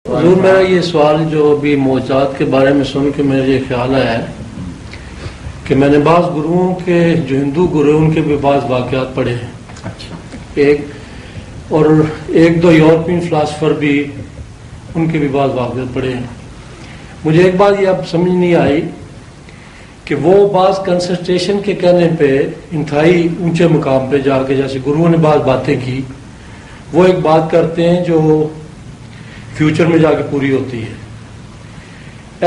حضور میرا یہ سوال جو ابھی معجزات کے بارے میں سن کے مجھے یہ خیال آیا ہے کہ میں نے بعض گروؤں کے جو ہندو گرو ان کے بھی بعض واقعات پڑھے ہیں. اچھا. ایک دو یورپین فلاسفر بھی ان کے بھی بعض واقعات پڑھے ہیں. مجھے ایک بات یہ اب سمجھ نہیں آئی کہ وہ بعض کنسنٹریشن کے کہنے پہ انتہائی اونچے مقام پہ جا کے جیسے گروؤں نے بعض باتیں کی وہ ایک بات کرتے ہیں جو فیوچر میں جا کے پوری ہوتی ہے.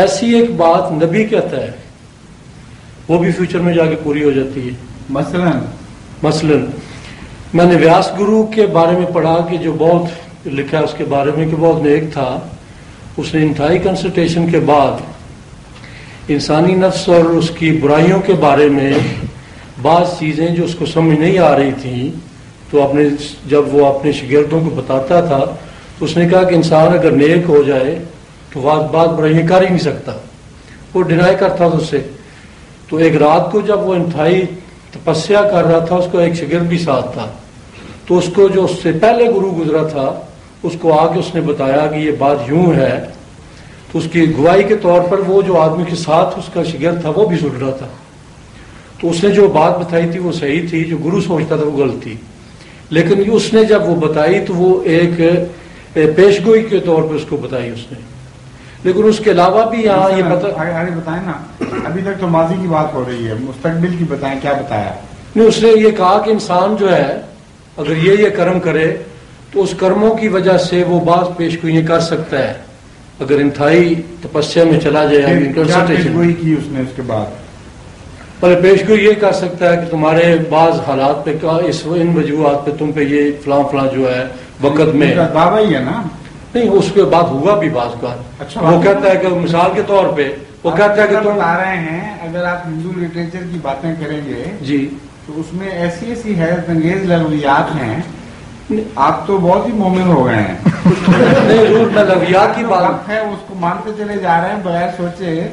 ایسی ایک بات نبی کہتا ہے وہ بھی فیوچر میں جا کے پوری ہو جاتی ہے. مثلا میں نے ویاس گرو کے بارے میں پڑھا کہ جو بہت لکھا ہے اس کے بارے میں کہ بہت نیک تھا. اس نے انتہائی کنسنٹریشن کے بعد انسانی نفس اور اس کی برائیوں کے بارے میں بعض چیزیں جو اس کو سمجھ نہیں آ رہی تھیں تو جب وہ اپنے شاگردوں کو بتاتا تھا تو اس نے کہا کہ انسان اگر نیک ہو جائے تو بعض برائیاں کر ہی نہیں سکتا. وہ ڈینائی کرتا تھا اس سے. تو ایک رات کو جب وہ انتہائی تپسیا کر رہا تھا اس کو ایک شاگرد بھی ساتھ تھا تو اس کو جو اس سے پہلے گرو گزرا تھا اس کو آ کے اس نے بتایا کہ یہ بات یوں ہے. تو اس کی گواہی کے طور پر وہ جو آدمی کے ساتھ اس کا شاگرد تھا وہ بھی سن رہا تھا. تو اس نے جو بات بتائی تھی وہ صحیح تھی, جو گرو سمجھتا تھا وہ غلط تھی. لیکن اس نے جب وہ بتائی تو وہ ایک پیشگوئی کے طور پہ اس کو بتائی اس نے. لیکن اس کے علاوہ بھی یہاں یہ آگے بتائیں نا. ابھی تک تو ماضی کی بات ہو رہی ہے, مستقبل کی بتائیں کیا بتایا. نہیں, اس نے یہ کہا کہ انسان جو ہے اگر یہ کرم کرے تو اس کرموں کی وجہ سے وہ بعض پیشگوئیاں کر سکتا ہے اگر انتہائی تپسیا میں چلا جائے. پیشگوئی کی اس نے اس کے بعد پہلے پیشگوئی یہ کر سکتا ہے کہ تمہارے بعض حالات پہ ان وجوہات پہ تم پہ یہ فلاں فلاں جو ہے وقت میں دعویٰ ہی ہے نا. نہیں, اس کے بعد ہوا بھی بعض کا. اچھا, وہ کہتا ہے کہ مثال کے طور پہ وہ کہتا ہے کہ تم بتا رہے ہیں اگر آپ ہندو لٹریچر کی باتیں کریں گے جی تو اس میں ایسی ایسی حیرت انگیز لغویات ہیں. آپ تو بہت ہی مومن ہو گئے ہیں. نہیں ضرور, میں لغویات کی بات ہے اس کو مانتے چلے جا رہے ہیں بغیر سوچے.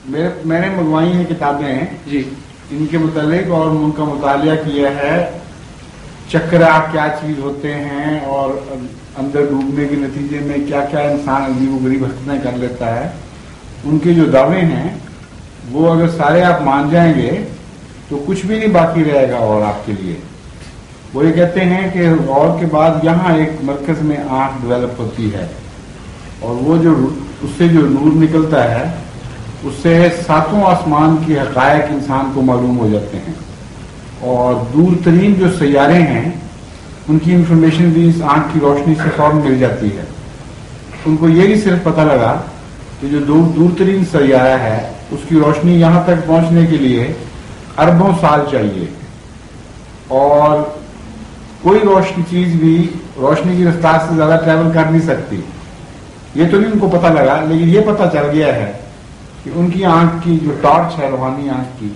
میں نے منگوائی ہیں کتابیں جی ان کے متعلق اور ان کا مطالعہ کیا ہے. چکرا کیا چیز ہوتے ہیں اور اندر ڈوبنے کے نتیجے میں کیا کیا انسان عجیب و غریب حرکتیں کر لیتا ہے. ان کے جو دعوے ہیں وہ اگر سارے آپ مان جائیں گے تو کچھ بھی نہیں باقی رہے گا. اور آپ کے لیے وہ یہ کہتے ہیں کہ غور کے بعد یہاں ایک مرکز میں آنکھ ڈیولپ ہوتی ہے اور وہ جو اس سے جو نور نکلتا ہے اس سے ساتوں آسمان کی حقائق انسان کو معلوم ہو جاتے ہیں. اور دور ترین جو سیارے ہیں ان کی انفارمیشن بھی اس آنکھ کی روشنی سے فوراً مل جاتی ہے. ان کو یہ نہیں صرف پتہ لگا کہ جو دور ترین سیارہ ہے اس کی روشنی یہاں تک پہنچنے کے لیے اربوں سال چاہیے اور کوئی روشنی چیز بھی روشنی کی رفتار سے زیادہ ٹریول کر نہیں سکتی. یہ تو نہیں ان کو پتہ لگا, لیکن یہ پتہ چل گیا ہے کہ ان کی آنکھ کی جو ٹارچ ہے روحانی آنکھ کی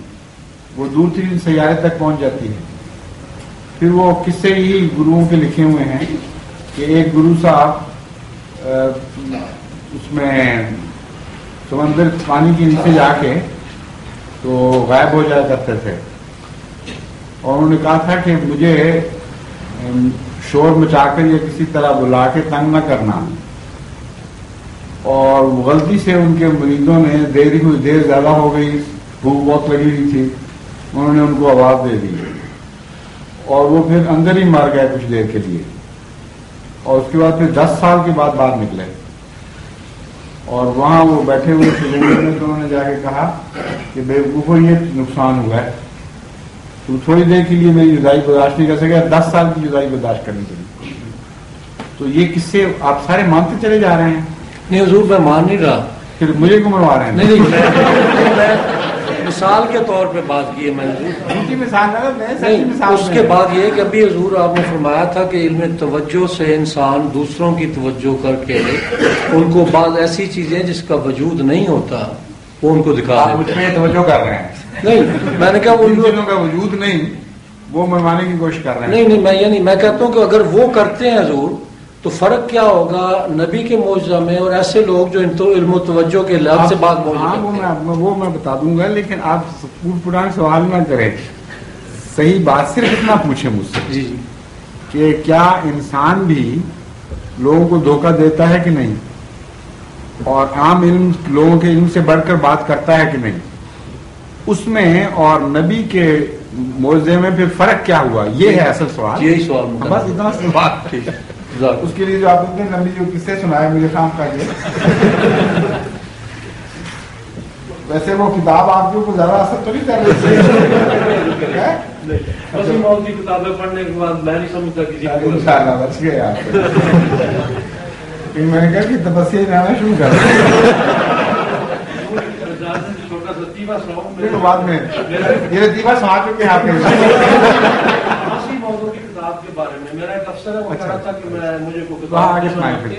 وہ دور ترین سیارے تک پہنچ جاتی ہے. پھر وہ قصے ہی گروؤں کے لکھے ہوئے ہیں کہ ایک گرو صاحب اس میں سمندر پانی کے نیچے جا کے تو غائب ہو جایا کرتے تھے اور انہوں نے کہا تھا کہ مجھے شور مچا کر یا کسی طرح بلا کے تنگ نہ کرنا. اور غلطی سے ان کے مریدوں نے دیر زیادہ ہو گئی, بھوک بہت لگی ہوئی تھی, انہوں نے ان کو آواز دے دی اور وہ پھر اندر ہی مر گئے کچھ دیر کے لیے. اور اس کے بعد پھر 10 سال کے بعد باہر نکلے اور وہاں وہ بیٹھے ہوئے تھے تو انہوں نے جا کے کہا کہ بے وقوفو یہ نقصان ہوا ہے, تو تھوڑی دیر کے لیے میری جدائی برداشت نہیں کر سکے, 10 سال کی جدائی برداشت کرنی پڑی. تو یہ قصے آپ سارے مانتے چلے جا رہے ہیں. نہیں حضور, میں مان نہیں رہا. پھر مجھے کیوں منوا رہے ہیں؟ نہیں, مثال کے طور پہ بات کی ہے میں نے. اس کے بعد یہ کہ ابھی حضور آپ نے فرمایا تھا کہ علم توجہ سے انسان دوسروں کی توجہ کر کے ان کو بعض ایسی چیزیں جس کا وجود نہیں ہوتا وہ ان کو دکھا آپ مجھ میں توجہ کر رہے ہیں. نہیں, میں نے کہا ان چیزوں کا وجود نہیں وہ منوانے کی کوشش کر رہے ہیں. نہیں, میں کہتا ہوں کہ اگر وہ کرتے ہیں حضور تو فرق کیا ہوگا نبی کے معجزہ میں اور ایسے لوگ جو ان تو علم و توجہ کے لحاظ سے بات وہ میں بتا دوں گا, لیکن آپ پرانا سوال نہ کریں. صحیح بات صرف اتنا پوچھیں مجھ سے جی کہ کیا انسان بھی لوگوں کو دھوکہ دیتا ہے کہ نہیں، اور عام علم لوگوں کے علم سے بڑھ کر بات کرتا ہے کہ نہیں، اس میں اور نبی کے معجزے میں پھر فرق کیا ہوا؟ یہ ہے اصل سوال. یہی سوال بس اتنا سی بات تھی. اس کے لیے جو آپ اتنے لمبی جو قصے سنائے مجھے کام کر کے. ویسے وہ کتاب آپ کے اوپر زیادہ اثر تو نہیں کر رہی؟ وسیم ماؤد کی کتابیں پڑھنے کے بعد میں نہیں سمجھتا کسی کو. انشاءاللہ بچ گئے آپ. میں نے کہا کہ تپسیا جانا شروع کر چھوٹا سا تیوا تو بعد میں یہ تیوا سما چکے آپ کے. وسیم ماؤد کی کتاب کے بارے میں میرا ایک افسر ہے، وہ کہہ رہا تھا کہ میں مجھے کو وہاں آگے سنائیں پھر.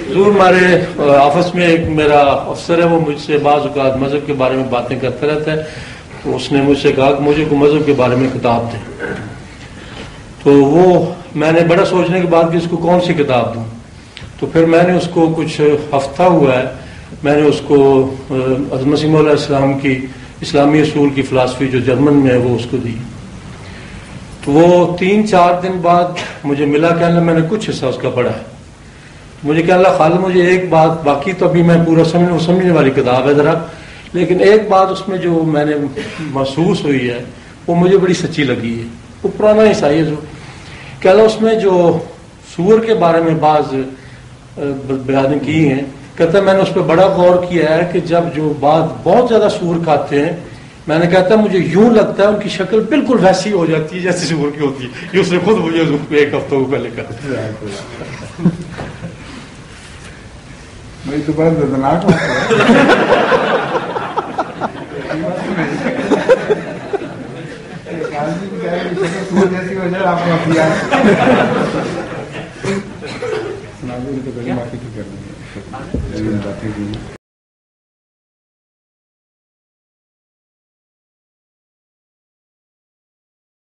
ضرور ہمارے آفس میں ایک میرا افسر ہے، وہ مجھ سے بعض اوقات مذہب کے بارے میں باتیں کرتا رہتا ہے. تو اس نے مجھ سے کہا کہ مجھے کو مذہب کے بارے میں کتاب دیں. تو وہ میں نے بڑا سوچنے کے بعد کہ اس کو کون سی کتاب دوں. تو پھر میں نے اس کو کچھ ہفتہ ہوا ہے میں نے اس کو حضرت مسیح موعود علیہ السلام کی اسلامی اصول کی فلاسفی جو جرمن میں ہے وہ اس کو دی. تو وہ 3-4 دن بعد مجھے ملا، کہنے میں نے کچھ حصہ اس کا پڑھا ہے. مجھے کہنے لگا خالد مجھے ایک بات، باقی تو ابھی میں پورا سمجھنے والی کتاب ہے ذرا، لیکن ایک بات اس میں جو میں نے محسوس ہوئی ہے وہ مجھے بڑی سچی لگی ہے. وہ پرانا عیسائی ہے جو کہہ لو اس میں جو سور کے بارے میں بعض بیان کی ہیں، کہتا ہے میں نے اس پہ بڑا غور کیا ہے کہ جب جو بہت زیادہ سور کھاتے ہیں، میں نے کہتا ہے مجھے یوں لگتا ہے ان کی شکل بالکل ویسی ہو جاتی ہے جیسے سور کی ہوتی ہے. یہ اس نے خود مجھے ایک ہفتہ پہلے کہا. میری تو بڑا دردناک ہوتا ہے. جیسی ہو جائے آپ کو